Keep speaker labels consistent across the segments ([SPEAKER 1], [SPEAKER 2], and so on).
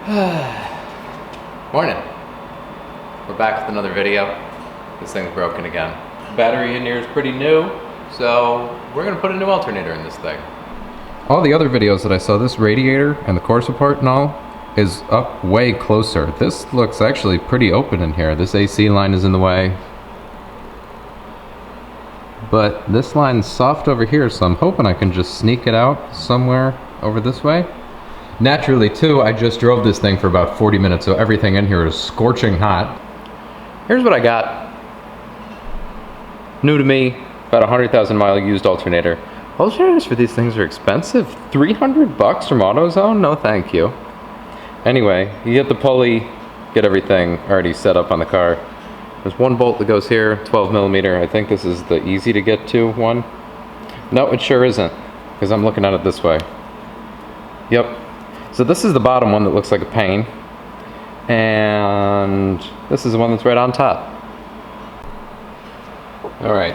[SPEAKER 1] Morning. We're back with another video. This thing's broken again. The battery in here is pretty new, so we're gonna put a new alternator in this thing. All the other videos that I saw, this radiator and the core support and all is up way closer. This looks actually pretty open in here. This AC line is in the way. But this line's soft over here, so I'm hoping I can just sneak it out somewhere over this way. Naturally too, I just drove this thing for about 40 minutes, so everything in here is scorching hot. Here's what I got. New to me, about 100,000 mile used alternator. Alternators for these things are expensive. 300 bucks from AutoZone? No thank you. Anyway, you get the pulley, get everything already set up on the car. There's one bolt that goes here, 12 millimeter. I think this is the easy to get to one. No, it sure isn't, because I'm looking at it this way. Yep. So this is the bottom one that looks like a pane. And this is the one that's right on top. All right,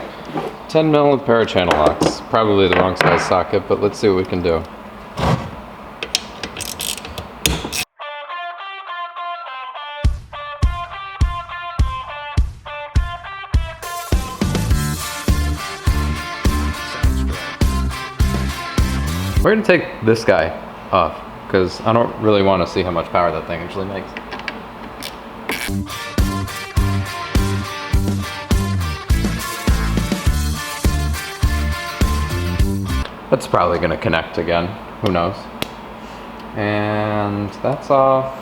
[SPEAKER 1] 10 mil with pair of channel locks. Probably the wrong size socket, but let's see what we can do. We're gonna take this guy off because I don't really want to see how much power that thing actually makes. That's probably gonna connect again, who knows. And that's off.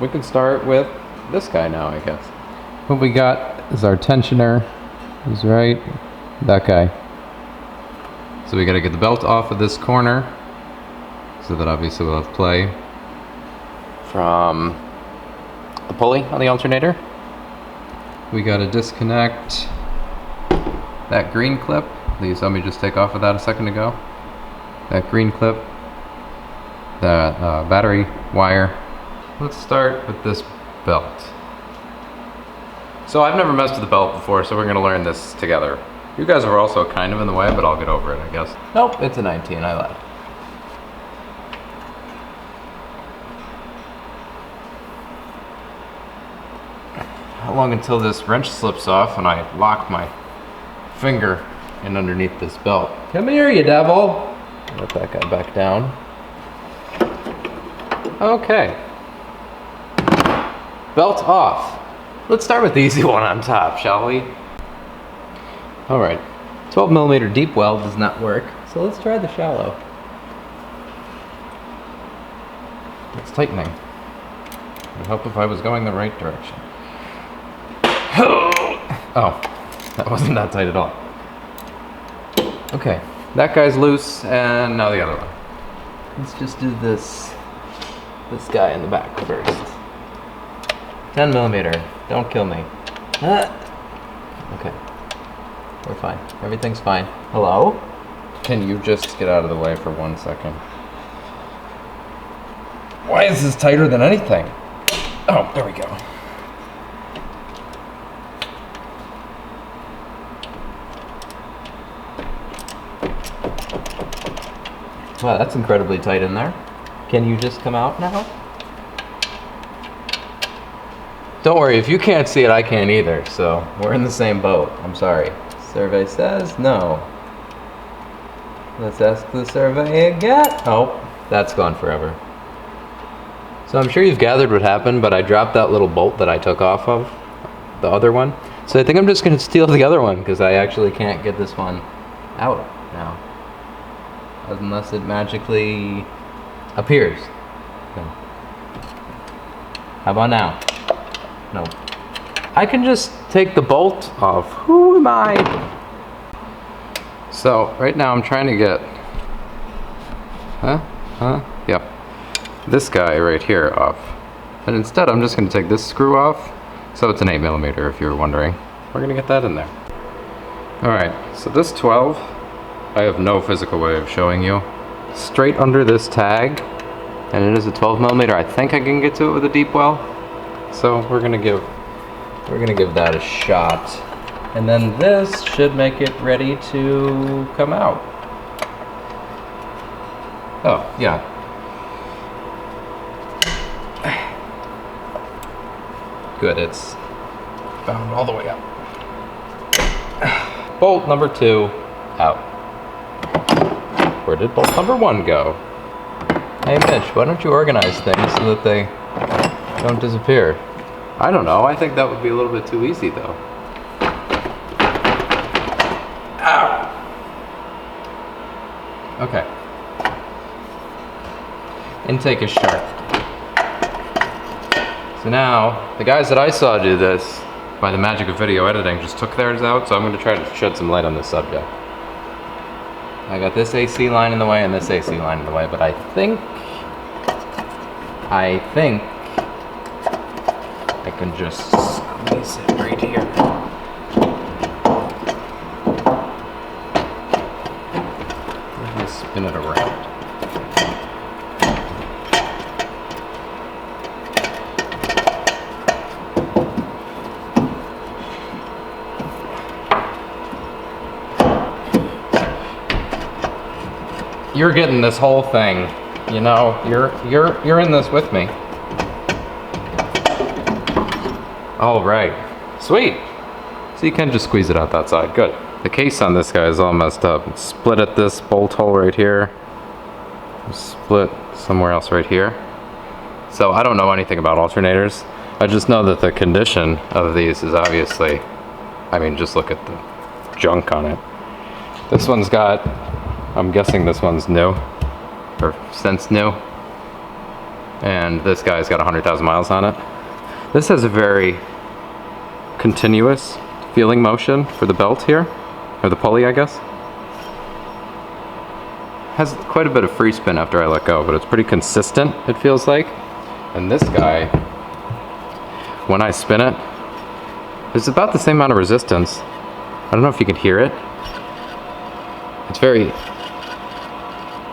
[SPEAKER 1] We can start with this guy now, I guess. What we got is our tensioner, is right, that guy. So we gotta get the belt off of this corner, so that obviously we'll have play from the pulley on the alternator. We gotta disconnect that green clip that you saw me just take off of that a second ago. That green clip, that battery wire. Let's start with this belt. So I've never messed with the belt before, so we're gonna learn this together. You guys are also kind of in the way, but I'll get over it, I guess. Nope, it's a 19, I lied. How long until this wrench slips off and I lock my finger in underneath this belt? Come here, you devil! Let that guy back down. Okay. Belt off. Let's start with the easy one on top, shall we? Alright, 12 millimeter deep weld does not work, so let's try the shallow. It's tightening. I'd hope if I was going the right direction. Oh, that wasn't that tight at all. Okay, that guy's loose, and now the other one. Let's just do this guy in the back first. 10 millimeter, don't kill me. Okay. We're fine. Everything's fine. Hello? Can you just get out of the way for 1 second? Why is this tighter than anything? Oh, there we go. Wow, that's incredibly tight in there. Can you just come out now? Don't worry, if you can't see it, I can't either, so we're in the same boat. I'm sorry. Survey says no. Let's ask the survey again. Oh, that's gone forever. So I'm sure you've gathered what happened, but I dropped that little bolt that I took off of the other one. So I think I'm just gonna steal the other one because I actually can't get this one out now. Unless it magically appears. No. How about now? No. I can just take the bolt off. Who am I? So right now I'm trying to get, yep, this guy right here off. And instead I'm just gonna take this screw off. So it's an 8 millimeter if you were wondering. We're gonna get that in there. All right, so this 12, I have no physical way of showing you. Straight under this tag, and it is a 12 millimeter. I think I can get to it with a deep well. So we're gonna give that a shot. And then this should make it ready to come out. Oh, yeah. Good, it's bound all the way up. Bolt number 2 out. Where did bolt number 1 go? Hey Mitch, why don't you organize things so that they don't disappear? I don't know, I think that would be a little bit too easy though. Ow! Okay. Intake is sharp. So now, the guys that I saw do this, by the magic of video editing, just took theirs out, so I'm going to try to shed some light on this subject. I got this AC line in the way and this AC line in the way, but I think I can just squeeze it right here. Let me spin it around. You're getting this whole thing, you know. You're in this with me. All right, sweet. So you can just squeeze it out that side. Good. The case on this guy is all messed up. It's split at this bolt hole right here. Split somewhere else right here. So I don't know anything about alternators. I just know that the condition of these is obviously, I mean, just look at the junk on it. This one's got, I'm guessing this one's new, or since new. And this guy's got 100,000 miles on it. This has a very continuous feeling motion for the belt here, or the pulley, I guess. Has quite a bit of free spin after I let go, but it's pretty consistent, it feels like. And this guy, when I spin it, there's about the same amount of resistance. I don't know if you can hear it. It's very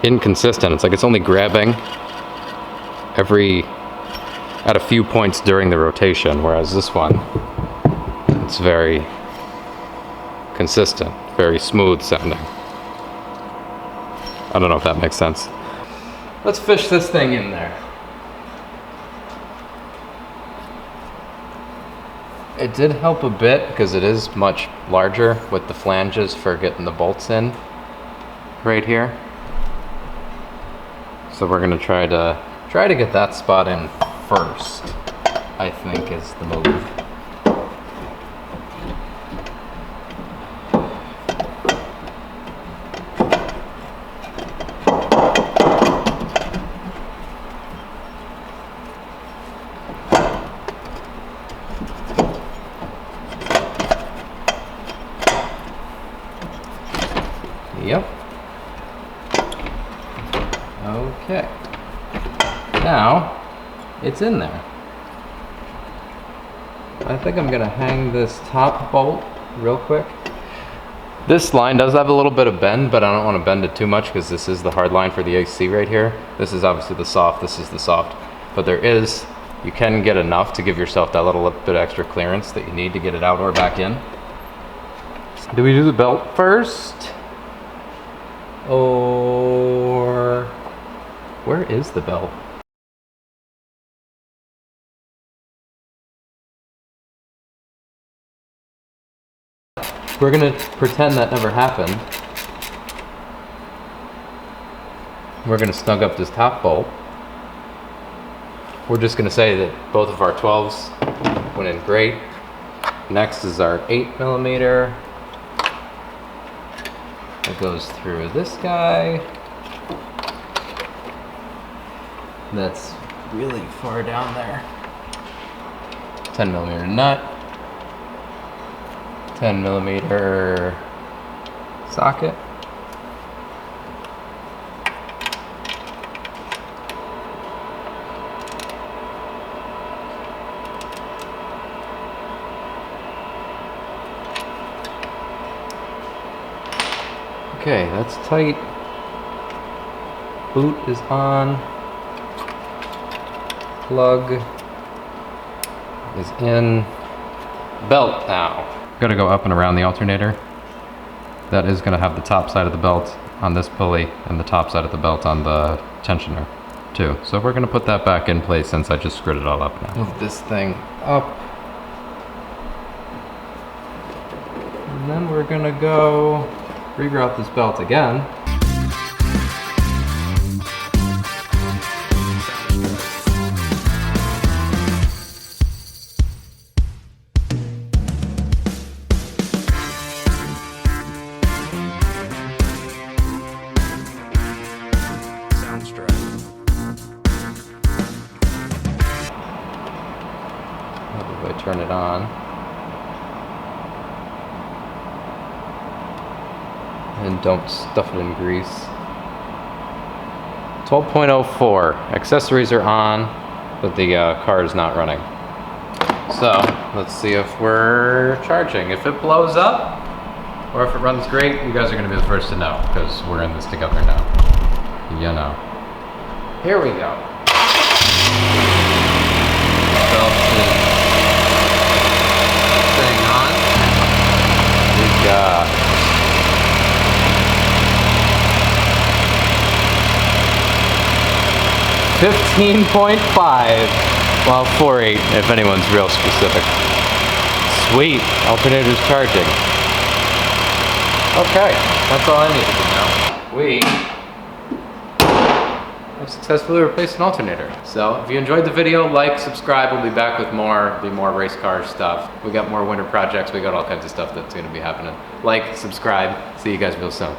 [SPEAKER 1] inconsistent. It's like it's only grabbing at a few points during the rotation, whereas this one, it's very consistent, very smooth sounding. I don't know if that makes sense. Let's fish this thing in there. It did help a bit because it is much larger with the flanges for getting the bolts in right here. So we're gonna try to get that spot in first, I think is the move. Yep. Okay. Now, it's in there. I think I'm gonna hang this top bolt real quick. This line does have a little bit of bend, but I don't want to bend it too much because this is the hard line for the AC right here. This is obviously the soft, this is the soft. But you can get enough to give yourself that little bit extra clearance that you need to get it out or back in. Do we do the belt first? Or where is the belt? We're gonna pretend that never happened. We're gonna snug up this top bolt. We're just gonna say that both of our 12s went in great. Next is our 8mm. It goes through this guy. That's really far down there. 10mm nut. 10mm socket. Okay, that's tight. Boot is on. Plug is in. Belt now. Gotta go up and around the alternator. That is gonna have the top side of the belt on this pulley and the top side of the belt on the tensioner too. So we're gonna put that back in place since I just screwed it all up now. Move this thing up. And then we're gonna go reroute this belt again. If I turn it on. And don't stuff it in grease. 12.04. Accessories are on, but the car is not running. So let's see if we're charging. If it blows up, or if it runs great, you guys are gonna be the first to know, because we're in this together now. You know. Here we go. Belt is staying on. We got 15.5, well 4.8 if anyone's real specific. Sweet, alternator's charging. Okay, that's all I needed to know. We have successfully replaced an alternator. So if you enjoyed the video, like, subscribe, we'll be back with more race car stuff. We got more winter projects, we got all kinds of stuff that's gonna be happening. Like, subscribe, see you guys real soon.